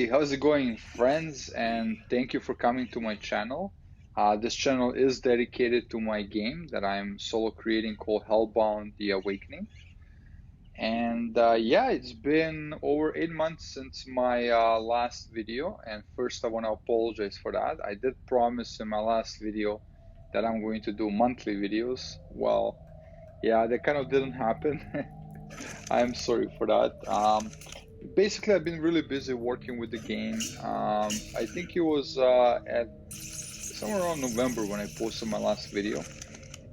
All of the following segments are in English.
Hey, how's it going, friends? And thank you for coming to my channel. This channel is dedicated to my game that I'm solo creating called Hellbound: The Awakening. And yeah, it's been over 8 months since my last video. And first, I want to apologize for that. I did promise in my last video that I'm going to do monthly videos. Well, yeah, that kind of didn't happen. I'm sorry for that. Basically, I've been really busy working with the game. I think it was at somewhere around November when I posted my last video.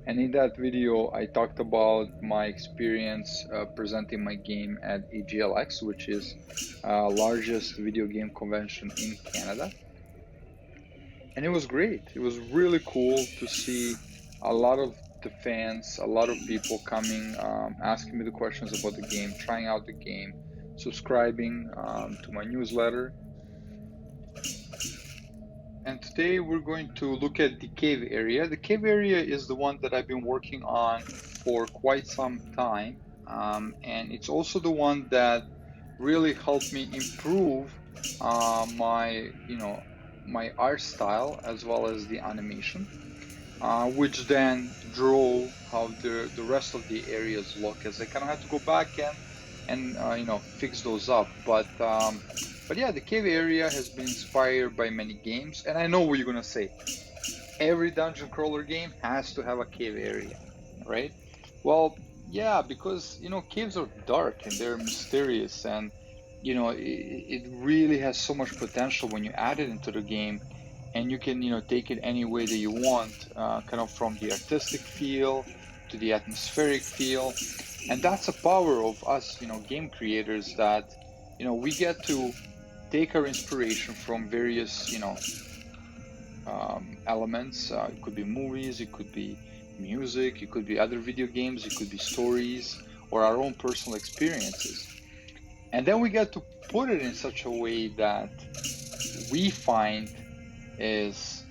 And in that video, I talked about my experience presenting my game at AGLX, which is largest video game convention in Canada. And it was great. It was really cool to see a lot of the fans, a lot of people coming, asking me the questions about the game, trying out the game, subscribing to my newsletter. And today we're going to look at the cave area. The cave area is the one that I've been working on for quite some time. And it's also the one that really helped me improve my art style as well as the animation, which then drove how the rest of the areas look, as I kind of had to go back and fix those up. But yeah, the cave area has been inspired by many games, and I know what you're gonna say. Every dungeon crawler game has to have a cave area, right? Well, yeah, because caves are dark and they're mysterious, and it really has so much potential when you add it into the game, and you can take it any way that you want, kind of from the artistic feel to the atmospheric feel. And that's the power of us game creators, that we get to take our inspiration from various elements. It could be movies, it could be music, it could be other video games, it could be stories or our own personal experiences, and then we get to put it in such a way that we find is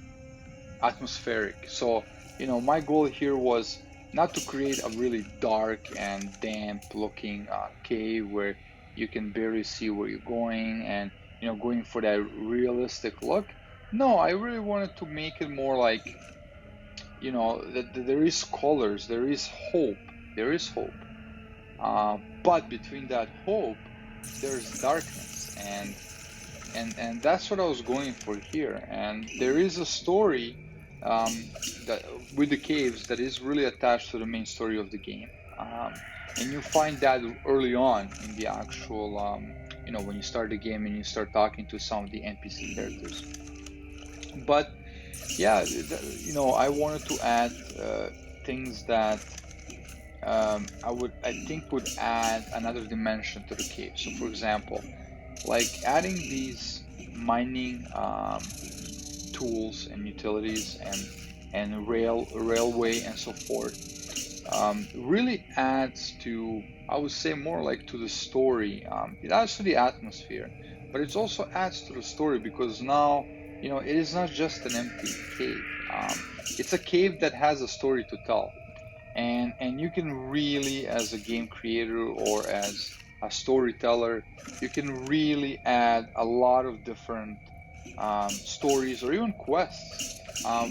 atmospheric. So my goal here was not to create a really dark and damp looking cave where you can barely see where you're going, and going for that realistic look. No, I really wanted to make it more like that there is colors, there is hope, there is hope, but between that hope there's darkness, and that's what I was going for here. And there is a story that with the caves that is really attached to the main story of the game, and you find that early on in the actual when you start the game and you start talking to some of the NPC characters. But yeah, I wanted to add things that I think would add another dimension to the cave. So for example, like adding these mining tools and utilities and railway and so forth, really adds to, I would say, more like to the story. It adds to the atmosphere, but it also adds to the story, because now it is not just an empty cave. It's a cave that has a story to tell, and you can really, as a game creator or as a storyteller, you can really add a lot of different stories or even quests,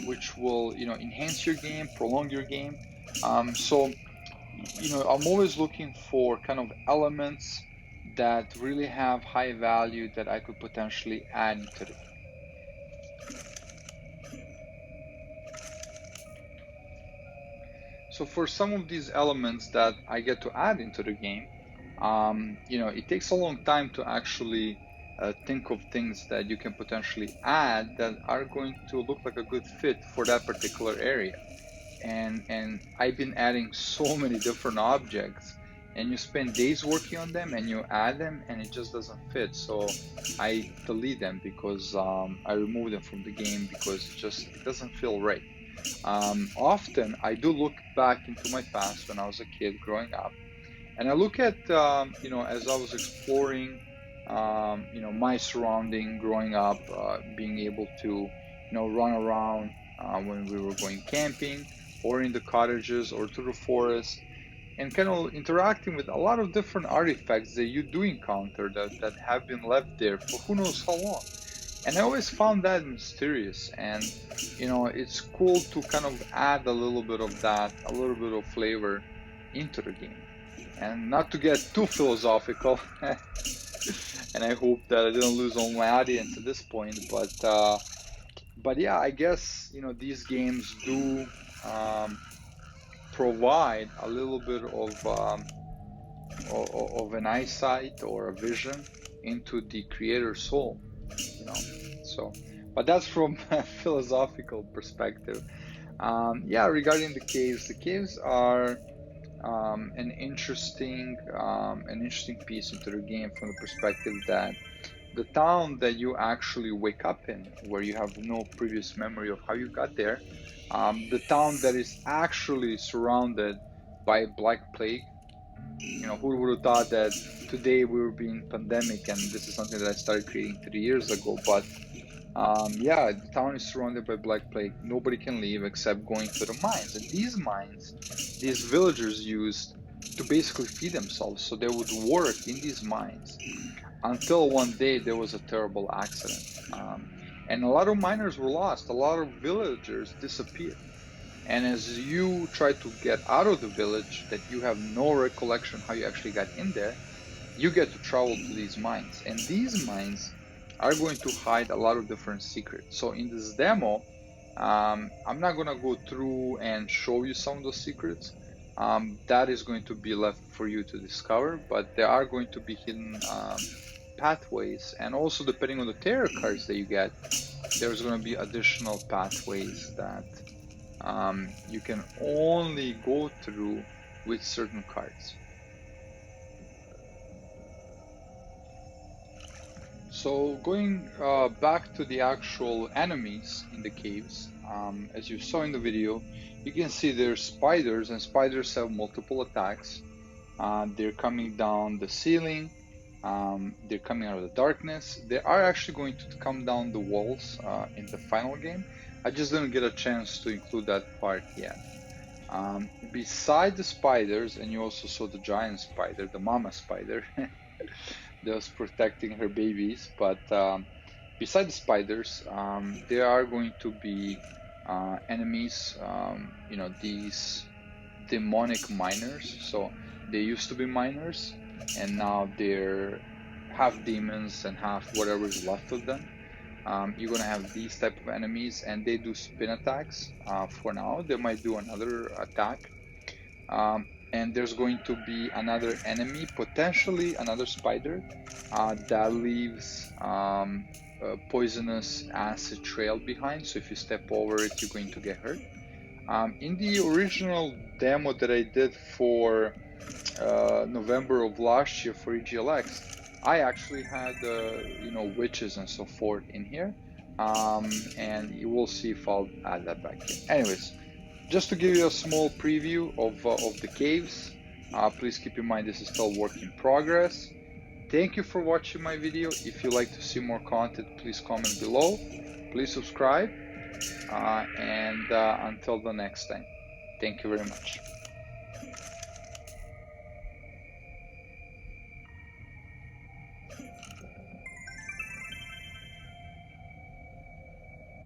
which will enhance your game, prolong your game. So I'm always looking for kind of elements that really have high value that I could potentially add to the. So for some of these elements that I get to add into the game, it takes a long time to actually think of things that you can potentially add that are going to look like a good fit for that particular area. And I've been adding so many different objects, and you spend days working on them and you add them and it just doesn't fit. So I delete them, because I remove them from the game because it doesn't feel right. Often I do look back into my past when I was a kid growing up, and I look at as I was exploring my surrounding growing up, being able to run around when we were going camping or in the cottages or to the forest. and kind of interacting with a lot of different artifacts that you do encounter that have been left there for who knows how long. And I always found that mysterious, and it's cool to kind of add a little bit of that, a little bit of flavor into the game. And not to get too philosophical, and I hope that I didn't lose all my audience at this point, but yeah, I guess these games do provide a little bit of an eyesight or a vision into the creator's soul, So, but that's from a philosophical perspective. Yeah, regarding the caves are an interesting piece into the game from the perspective that the town that you actually wake up in, where you have no previous memory of how you got there, the town that is actually surrounded by Black Plague. Who would have thought that today we were being pandemic, and this is something that I started creating 3 years ago. But yeah, the town is surrounded by Black Plague. Nobody can leave except going to the mines. And these mines, these villagers used to basically feed themselves. So they would work in these mines until one day there was a terrible accident. And a lot of miners were lost. A lot of villagers disappeared. And as you try to get out of the village that you have no recollection how you actually got in there, you get to travel to these mines. And these mines are going to hide a lot of different secrets. So in this demo, I'm not going to go through and show you some of those secrets. That is going to be left for you to discover, but there are going to be hidden pathways, and also depending on the tarot cards that you get, there's going to be additional pathways that you can only go through with certain cards. So going back to the actual enemies in the caves, as you saw in the video, you can see there's spiders, and spiders have multiple attacks. They're coming down the ceiling, they're coming out of the darkness. They are actually going to come down the walls in the final game. I just didn't get a chance to include that part yet. Beside the spiders, and you also saw the giant spider, the mama spider, that was protecting her babies. But beside the spiders, there are going to be enemies, these demonic miners. So they used to be miners, and now they're half demons and half whatever is left of them. You're gonna have these type of enemies, and they do spin attacks. For now, they might do another attack. And there's going to be another enemy, potentially another spider, that leaves a poisonous acid trail behind. So if you step over it, you're going to get hurt. In the original demo that I did for November of last year for EGLX, I actually had witches and so forth in here, and you will see if I'll add that back here. Anyways, just to give you a small preview of the caves, please keep in mind this is still work in progress. Thank you for watching my video. If you like to see more content, please comment below. Please subscribe, and until the next time, thank you very much.